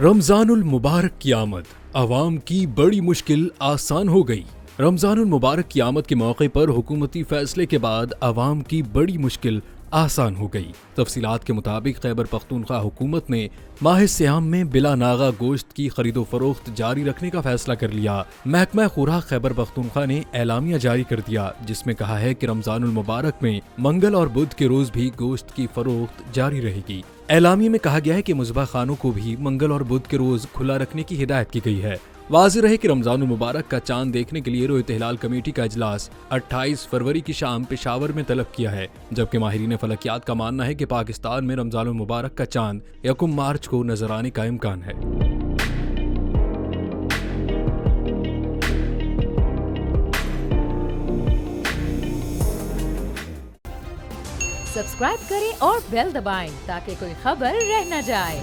رمضان المبارک کی آمد عوام کی بڑی مشکل آسان ہو گئی۔ رمضان المبارک کی آمد کے موقع پر حکومتی فیصلے کے بعد عوام کی بڑی مشکل آسان ہو گئی۔ تفصیلات کے مطابق خیبر پختونخوا حکومت نے ماہ سیام میں بلا ناغہ گوشت کی خرید و فروخت جاری رکھنے کا فیصلہ کر لیا۔ محکمہ خوراک خیبر پختونخوا نے اعلامیہ جاری کر دیا جس میں کہا ہے کہ رمضان المبارک میں منگل اور بدھ کے روز بھی گوشت کی فروخت جاری رہے گی۔ اعلامیہ میں کہا گیا ہے کہ مذبح خانوں کو بھی منگل اور بدھ کے روز کھلا رکھنے کی ہدایت کی گئی ہے۔ واضح رہے کہ رمضان المبارک کا چاند دیکھنے کے لیے رویت ہلال کمیٹی کا اجلاس 28 فروری کی شام پشاور میں طلب کیا ہے، جبکہ ماہرین فلکیات کا ماننا ہے کہ پاکستان میں رمضان المبارک کا چاند 1 مارچ کو نظر آنے کا امکان ہے۔ سبسکرائب کریں اور بیل دبائیں تاکہ کوئی خبر رہ نہ جائے۔